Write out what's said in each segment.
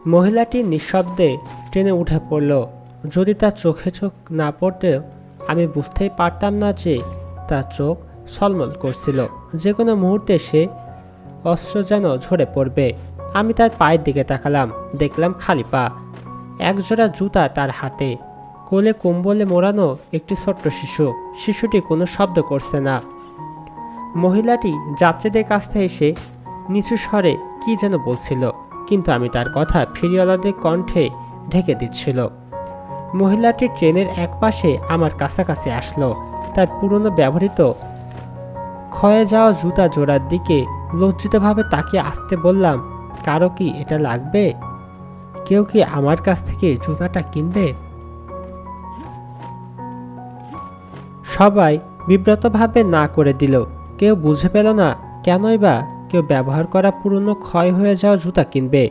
মহিলাটি নিঃশব্দে ট্রেনে উঠে পড়ল। যদি তার চোখে চোখ না পড়তেও আমি বুঝতেই পারতাম না যে তার চোখ ছলমল করছিল। যে কোনো মুহূর্তে সে অস্ত্র যেন ঝরে পড়বে। আমি তার পায়ের দিকে তাকালাম, দেখলাম খালি পা, একজোড়া জুতা তার হাতে, কোলে কম্বলে মোড়ানো একটি ছোট্ট শিশু। শিশুটি কোনো শব্দ করছে না। মহিলাটি যাত্রীদের কাছ থেকে এসে নিচু স্বরে কি যেন বলছিল, কিন্তু আমি তার কথা ফেরিওয়ালাদের কণ্ঠে ঢেকে দিচ্ছিল। মহিলাটি ট্রেনের একপাশে আমার কাছাকাছি আসলো। তার পুরনো ব্যবহৃত ক্ষয়ে যাওয়া জুতা জোড়ার দিকে লজ্জিতভাবে তাকিয়ে আসতে বললাম, কারো কি এটা লাগবে? কেউ কি আমার কাছ থেকে জুতাটা কিনবে? সবাই বিব্রতভাবে না করে দিল। কেউ বুঝে পেল না কেনই বা কেউ ব্যবহার করা পুরনো ক্ষয় হয়ে যাওয়া জুতা কিনবে।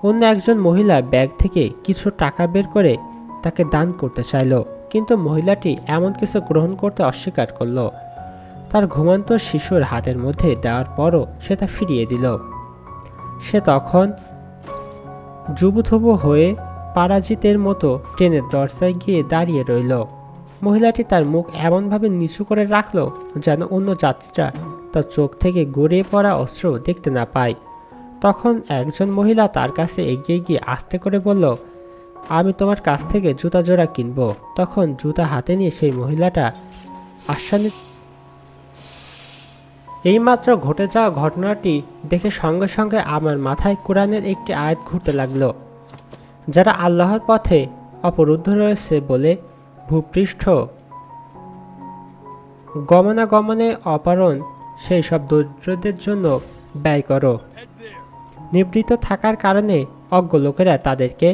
অন্য একজন মহিলা ব্যাগ থেকে কিছু টাকা বের করে তাকে দান করতে চাইল, কিন্তু মহিলাটি এমন কিছু গ্রহণ করতে অস্বীকার করল। তার ঘুমন্ত শিশুর হাতের মধ্যে দেওয়ার পরও সে তা ফিরিয়ে দিল। সে তখন জুবুথুবু হয়ে পারাজিতের মতো ট্রেনের দরজায় গিয়ে দাঁড়িয়ে রইল। মহিলাটি তার মুখ এমনভাবে নিচু করে রাখল যেন অন্য যাত্রীরা তার চোখ থেকে গড়িয়ে পড়া অস্ত্র দেখতে না পায়। তখন একজন মহিলা তার কাছে এগিয়ে গিয়ে আস্তে করে বলল, আমি তোমার কাছ থেকে জুতা জোড়া কিনব। তখন জুতা হাতে নিয়ে সেই মহিলাটা আশ্বানিত। এইমাত্র ঘটে যাওয়া ঘটনাটি দেখে সঙ্গে সঙ্গে আমার মাথায় কোরআনের একটি আয়াত ঘুরতে লাগলো। যারা আল্লাহর পথে অবরুদ্ধ রয়েছে বলে ভূপৃষ্ঠ গমনাগমনে অপারণ, সেই সব দরিদ্রদের জন্য ব্যয় করো। নিবৃত্ত থাকার কারণে অজ্ঞ লোকেরা তাদেরকে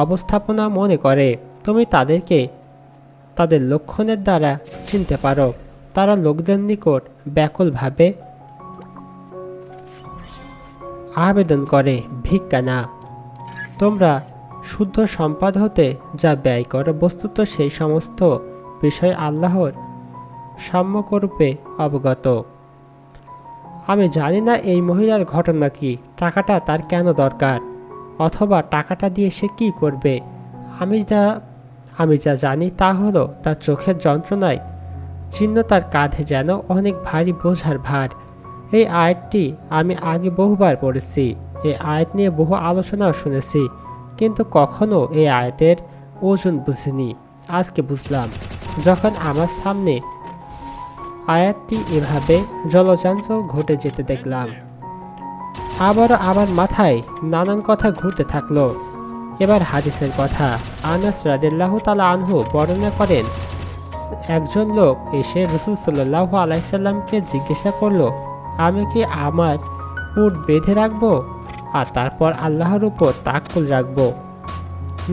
অবস্থাপনা মনে করে। তুমি তাদেরকে তাদের লক্ষণের দ্বারা চিনতে পারো। তারা লোকদের নিকট ব্যাকুলভাবে আবেদন করে, ভিক্ষা না। তোমরা শুদ্ধ সম্পদ হতে যা ব্যয় করো, বস্তুত সেই সমস্ত বিষয় আল্লাহর সম্যকরূপে অবগত। আমি জানি না এই মহিলার ঘটনা কি, টাকাটা তার কেন দরকার, অথবা টাকাটা দিয়ে সে কি করবে। আমি যা জানি তা হলো তার চোখের যন্ত্রণায় চিহ্ন তার কাঁধে যেন অনেক ভারী বোঝার ভার। এই আয়াতটি আমি আগে বহুবার পড়েছি, এই আয়াত নিয়ে বহু আলোচনাও শুনেছি, কিন্তু কখনো এই আয়াতের ওজন বুঝিনি। আজকে বুঝলাম যখন আমার সামনে আয়াতটি এভাবে জলযান্ত্র ঘটে যেতে দেখলাম। আবারও আমার মাথায় নানান কথা ঘুরতে থাকলো। এবার হাদিসের কথা। আনাস রাদিয়াল্লাহু তাআলা আনহু বর্ণনা করেন, একজন লোক এসে রাসূল সাল্লাল্লাহু আলাইহি সাল্লামকে জিজ্ঞাসা করলো, আমি কি আমার উট বেঁধে রাখবো আর তারপর আল্লাহর উপর তাওয়াক্কুল রাখবো,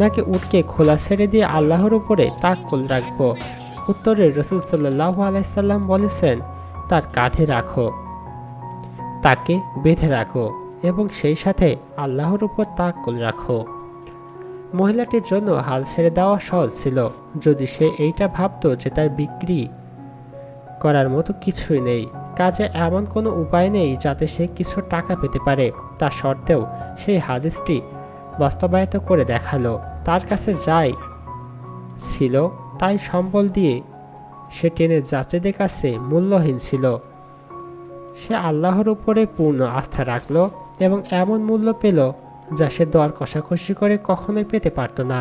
নাকি উটকে খোলা ছেড়ে দিয়ে আল্লাহর উপরে তাওয়াক্কুল রাখবো? উত্তরে রাসূল সাল্লাল্লাহু আলাইহি সাল্লাম বলেছেন, তার কাঁধে রাখো, তাকে বেঁধে রাখো এবং সেই সাথে আল্লাহর উপর তাওয়াক্কুল রাখো। মহিলাটির জন্য হাল ছেড়ে দেওয়া সহজ ছিল, যদি সে এইটা ভাবতো যে তার বিক্রি করার মতো কিছুই নেই, কাজে এমন কোনো উপায় নেই যাতে সে কিছু টাকা পেতে পারে। তা সত্ত্বেও সেই হাদিসটি বাস্তবায়িত করে দেখালো। তার কাছে যাই ছিল তাই সম্বল দিয়ে সে ট্রেনের যাত্রীদের কাছে মূল্যহীন ছিল। সে আল্লাহর উপরে পূর্ণ আস্থা রাখল এবং এমন মূল্য পেল যা সে দর কষাকষি করে কখনোই পেতে পারত না।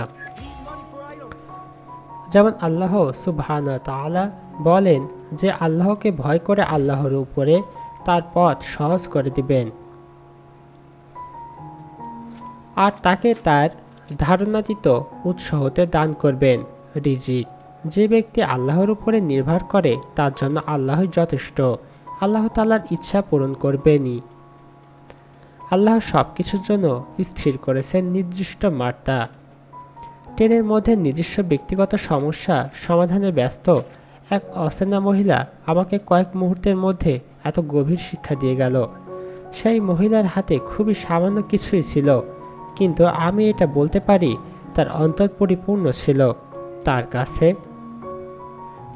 যেমন আল্লাহ সুবহানাহু ওয়া তাআলা বলেন যে আল্লাহকে ভয় করে আল্লাহর উপরে তার পথ সহজ করে দিবেন আর তাকে তার ধারণাতীত উৎস হতে দান করবেন রিজিক। যে ব্যক্তি আল্লাহর উপরে নির্ভর করে তার জন্য আল্লাহই যথেষ্ট। আল্লাহ তাআলার ইচ্ছা পূরণ করবেনই। আল্লাহ সব কিছুর জন্য স্থির করেছেন নির্দিষ্ট মাত্রা। ট্রেনের মধ্যে নিজস্ব ব্যক্তিগত সমস্যা সমাধানে ব্যস্ত এক অচেনা মহিলা আমাকে কয়েক মুহূর্তের মধ্যে এত গভীর শিক্ষা দিয়ে গেল। সেই মহিলার হাতে খুবই সামান্য কিছুই ছিল, কিন্তু আমি এটা বলতে পারি তার অন্তর পরিপূর্ণ ছিল।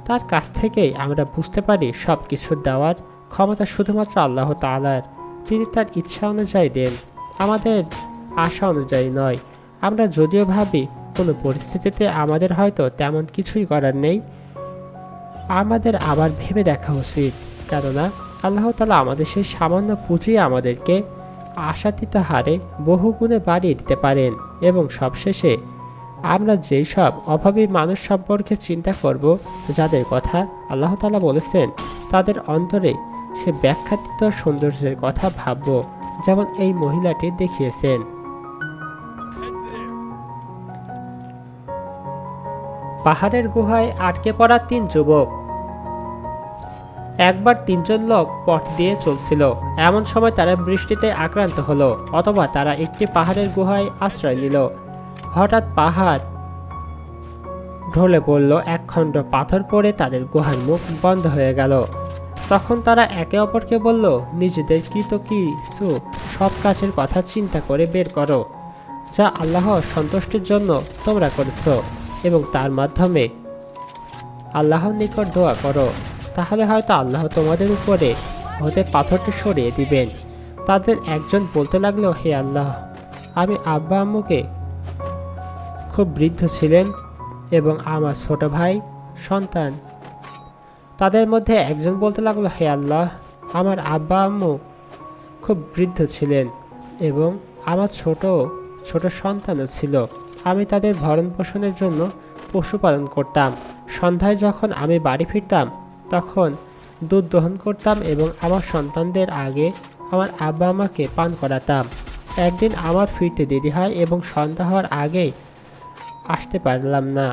তার কাছ থেকেই আমরা বুঝতে পারি সব কিছু দেওয়ার ক্ষমতা শুধুমাত্র আল্লাহ তাআলার। তিনি তার ইচ্ছা অনুযায়ী দেন। আমাদের আশা অনুযায়ী নয়। আমরা যদিও ভাবি কোনো পরিস্থিতিতে আমাদের হয়তো তেমন কিছুই করার নেই, আমাদের আবার ভেবে দেখা উচিত, কেননা আল্লাহ তাআলা আমাদের সেই সামান্য পুঁজি আমাদেরকে আশাতীত হারে বহুগুণে বাড়িয়ে দিতে পারেন। এবং সবশেষে আমরা যেই সব অভাবী মানুষ সম্পর্কে চিন্তা করব, যাদের কথা আল্লাহ তাআলা বলেছেন, তাদের অন্তরে সে ব্যাখ্যাতীত সৌন্দর্যের কথা ভাবব, যেমন এই মহিলাটি দেখিয়েছেন। পাহাড়ের গুহায় আটকে পড়া 3 যুবক। একবার 3 জন লোক পথ দিয়ে চলছিল। এমন সময় তারা বৃষ্টিতে আক্রান্ত হলো, অথবা তারা একটি পাহাড়ের গুহায় আশ্রয় নিল। হঠাৎ পাহাড় ঢলে পড়ল, এক খণ্ড পাথর পড়ে তাদের গুহার মুখ বন্ধ হয়ে গেল। তখন তারা একে অপরকে বলল, নিজেদের কৃত কিছু সৎ কাজের কথা চিন্তা করে বের করো, যা আল্লাহর সন্তুষ্টির জন্য তোমরা করেছো, এবং তার মাধ্যমে আল্লাহর নিকট দোয়া করো, তাহলে হয়তো আল্লাহ তোমাদের উপরে হতে পাথরটি সরিয়ে দিবেন। তাদের একজন বলতে লাগলো, হে আল্লাহ, আমি আব্বা আম্মুকে খুব বৃদ্ধ ছিলেন এবং আমার ছোট ভাই সন্তান। তাদের মধ্যে একজন বলতে লাগলো, হে আল্লাহ, আমার আব্বা আম্মু খুব বৃদ্ধ ছিলেন এবং আমার ছোট ছোট সন্তানও ছিল। আমি তাদের ভরণ পোষণের জন্য পশুপালন করতাম। সন্ধ্যায় যখন আমি বাড়ি ফিরতাম তখন দুধ দহন করতাম এবং আমার সন্তানদের আগে আমার আব্বা আমাকে পান করাতাম। একদিন আমার ফিরতে দেরি হয় এবং সন্ধ্যা হওয়ার আগেই আসতে পারলাম না।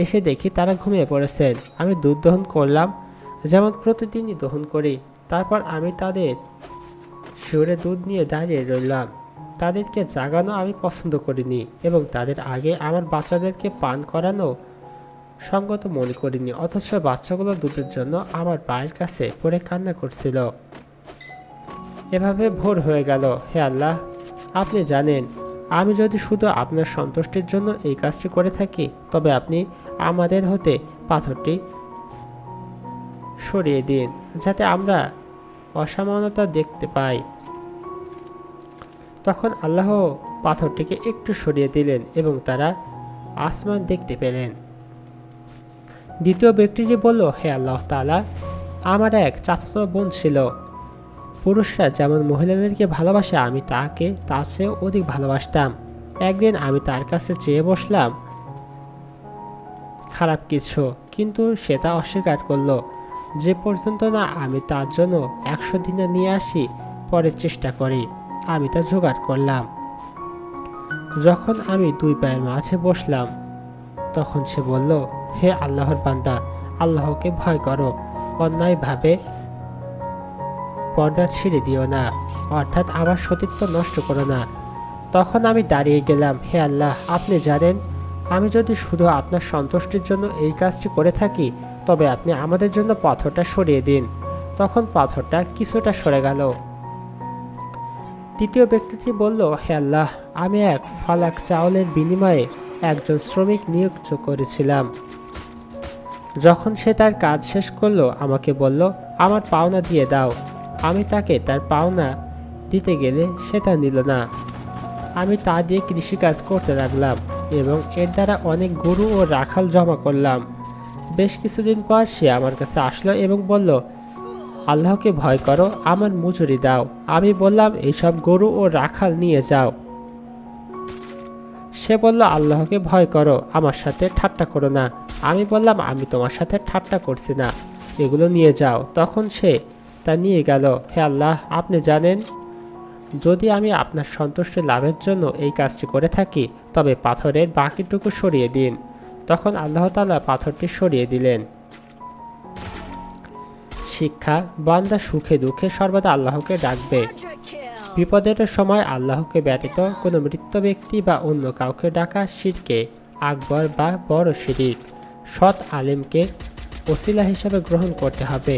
এসে দেখি তারা ঘুমিয়ে পড়েছেন। আমি দুধ দহন করলাম, যেমন প্রতিদিনই দহন করি। তারপর আমি তাদের শিউরে দুধ নিয়ে দাঁড়িয়ে রইলাম। তাদেরকে জাগানো আমি পছন্দ করিনি এবং তাদের আগে আমার বাচ্চাদেরকে পান করানো সঙ্গত মনে করিনি। অথচ বাচ্চাগুলো দুধের জন্য আমার পায়ের কাছে পড়ে কান্না করছিল। এভাবে ভোর হয়ে গেল। হে আল্লাহ, আপনি জানেন, আমি যদি শুধু আপনার সন্তুষ্টির জন্য এই কাজটি করে থাকি, তবে আপনি আমাদের হতে পাথরটি সরিয়ে দিন, যাতে আমরা অসমানতা দেখতে পাই। তখন আল্লাহ পাথরটিকে একটু সরিয়ে দিলেন এবং তারা আসমান দেখতে পেলেন। দ্বিতীয় ব্যক্তিটি বলল, হে আল্লাহ তাআলা, আমার এক চাচাতো বোন ছিল। পুরুষরা যেমন মহিলাদেরকে ভালোবাসে, আমি তাকে তার চেয়ে অধিক ভালোবাসতাম। একদিন আমি তার কাছে চেয়ে বসলাম খারাপ কিছু, কিন্তু সে তা অস্বীকার করলো। যে পর্যন্ত না আমি তার জন্য 100 দিনার নিয়ে আসি, পরে চেষ্টা করি। আমি তা জোগাড় করলাম। যখন আমি 2 পায়ের মাঝে বসলাম, তখন সে বলল, হে আল্লাহর বান্দা, আল্লাহকে ভয় করো, অন্যায়ভাবে পর্দা ছিঁড়ে দিও না, অর্থাৎ আমার সতীত্ব নষ্ট করো না। তখন আমি দাঁড়িয়ে গেলাম। হে আল্লাহ, আপনি জানেন, আমি যদি শুধু আপনার সন্তুষ্টির জন্য এই কাজটি করে থাকি, তবে আপনি আমাদের জন্য পাথরটা সরিয়ে দিন। তখন পাথরটা কিছুটা সরে গেল। তৃতীয় ব্যক্তিটি বলল, হে আল্লাহ, আমি এক ফালাক চাউলের বিনিময়ে একজন শ্রমিক নিয়োগ করেছিলাম। যখন সে তার কাজ শেষ করলো, আমাকে বলল, আমার পাওনা দিয়ে দাও। আমি তাকে তার পাওনা দিতে গেলে সে তা নিল না। আমি তা দিয়ে কৃষিকাজ করতে লাগলাম এবং এর দ্বারা অনেক গরু ও রাখাল জমা করলাম। বেশ কিছুদিন পর সে আমার কাছে আসলো এবং বলল, আল্লাহকে ভয় করো, আমার মজুরি দাও। আমি বললাম, এইসব গরু ও রাখাল নিয়ে যাও। সে বলল, আল্লাহকে ভয় করো, আমার সাথে ঠাট্টা করো না। আমি বললাম, আমি তোমার সাথে ঠাট্টা করছি না, এগুলো নিয়ে যাও। তখন সে তা নিয়ে গেল। হে আল্লাহ, আপনি জানেন, যদি আমি আপনার সন্তুষ্টি লাভের জন্য এই কাজটি করে থাকি, তবে পাথরের বাকিটুকু সরিয়ে দিন। তখন আল্লাহ তাআলা পাথরটি সরিয়ে দিলেন। শিক্ষা: বান্দা সুখে দুঃখে সর্বদা আল্লাহকে ডাকবে। বিপদের সময় আল্লাহকে ব্যতীত কোনো মৃত ব্যক্তি বা অন্য কাউকে ডাকা শিরকে আকবর বা বড় শিরিক। সৎ আলেমকে ওসিলা হিসাবে গ্রহণ করতে হবে।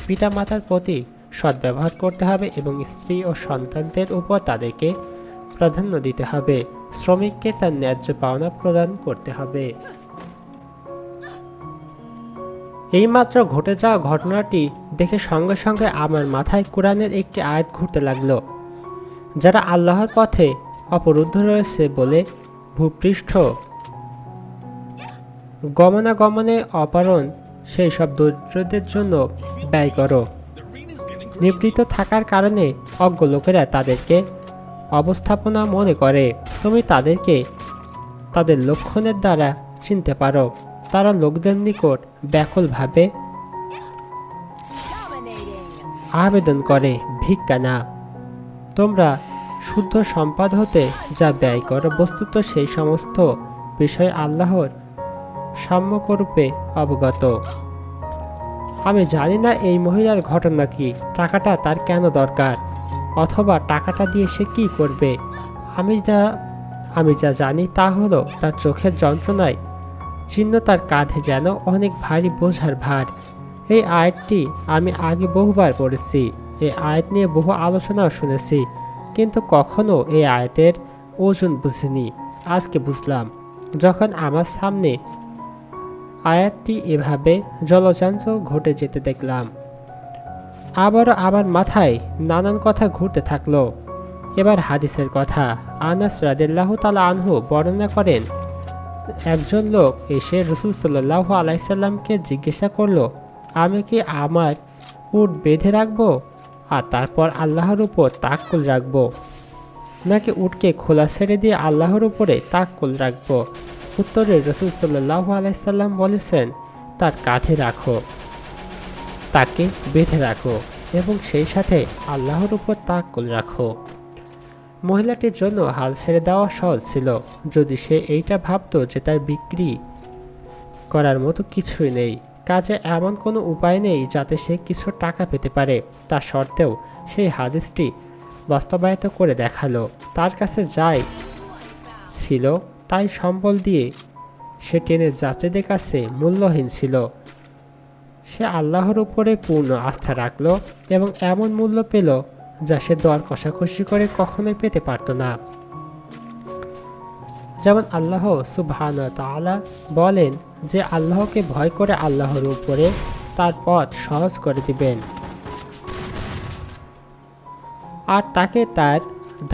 পিতামাতার প্রতি সৎ ব্যবহার করতে হবে এবং স্ত্রী ও সন্তানদের উপর তাদেরকে প্রাধান্য দিতে হবে। শ্রমিককে তার ন্যায্য পাওনা প্রদান করতে হবে। এইমাত্র ঘটে যাওয়া ঘটনাটি দেখে সঙ্গে সঙ্গে আমার মাথায় কোরআনের একটি আয়াত ঘুরতে লাগলো। যারা আল্লাহর পথে অবরুদ্ধ রয়েছে বলে ভূপৃষ্ঠ গমনাগমনে অপারণ সেই সব দরিদ্রদের জন্য ব্যয় করো। নিবৃত্ত থাকার কারণে অজ্ঞ লোকেরা তাদেরকে অবস্থাপনা মনে করে। তুমি তাদেরকে তাদের লক্ষণের দ্বারা চিনতে পারো। তারা লোকদের নিকট ব্যাকুলভাবে আবেদন করে, ভিক্ষা না। তোমরা শুদ্ধ সম্পদ হতে যা ব্যয় করো বস্তুত সেই সমস্ত বিষয় আল্লাহর সাম্যকরূপে অবগত। আমি জানি না এই মহিলার ঘটনা কি, টাকাটা তার কেন দরকার, অথবা টাকাটা দিয়ে সে কি করবে। আমি যা জানি তা হলো তার চোখের যন্ত্রণায় চিহ্ন তার কাঁধে যেন অনেক ভারী বোঝার ভার। এই আয়াতটি আমি আগে বহুবার পড়েছি, এই আয়াত নিয়ে বহু আলোচনাও শুনেছি, কিন্তু কখনো এই আয়াতের ওজন বুঝিনি। আজকে বুঝলাম যখন আমার সামনে আয়াতটি এভাবে জলজান্ত ঘটে যেতে দেখলাম। আবারও আমার মাথায় নানান কথা ঘুরতে থাকলো। এবার হাদিসের কথা। আনাস রাদিয়াল্লাহু তাআলা আনহু বর্ণনা করেন, একজন লোক এসে রাসূল সাল্লাল্লাহু আলাইহি সাল্লামকে জিজ্ঞাসা করলো, আমি কি আমার উট বেঁধে রাখবো আর তারপর আল্লাহর উপর তাওয়াক্কুল রাখবো, নাকি উটকে খোলা ছেড়ে দিয়ে আল্লাহর উপরে তাওয়াক্কুল রাখবো? উত্তরে রাসূল সাল্লাল্লাহু আলাইহি সাল্লাম বলেছেন, তার কাঁধে রাখো, তাকে বেঁধে রাখো এবং সেই সাথে আল্লাহর উপর তাওয়াক্কুল রাখো। মহিলাটির জন্য হাল ছেড়ে দেওয়া সহজ ছিল, যদি সে এইটা ভাবত যে তার বিক্রি করার মতো কিছুই নেই, কাজে এমন কোনো উপায় নেই যাতে সে কিছু টাকা পেতে পারে। তা সত্ত্বেও সেই হাদিসটি বাস্তবায়িত করে দেখালো, তার কাছে যাই ছিল তাই সম্বল দিয়ে সে টেনে যাত্রীদের কাছে মূল্যহীন ছিল। সে আল্লাহর উপরে পূর্ণ আস্থা রাখল এবং এমন মূল্য পেল যা সে দর কষাকষি করে কখনোই পেতে পারত না। যেমন আল্লাহ সুবহানাহু ওয়া তাআলা বলেন যে আল্লাহকে ভয় করে আল্লাহর উপরে তার পথ সহজ করে দিবেন আর তাকে তার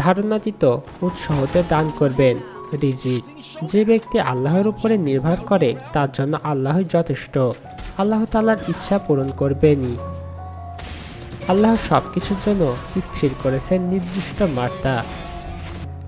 ধারণাতীত উৎস হতে দান করবেন রিজিক। যে ব্যক্তি আল্লাহর উপরে নির্ভর করে তার জন্য আল্লাহই যথেষ্ট। আল্লাহ তাআলার ইচ্ছা পূরণ করবেনই। আল্লাহ সবকিছুর জন্য স্থির করেছেন নির্দিষ্ট মাত্রা।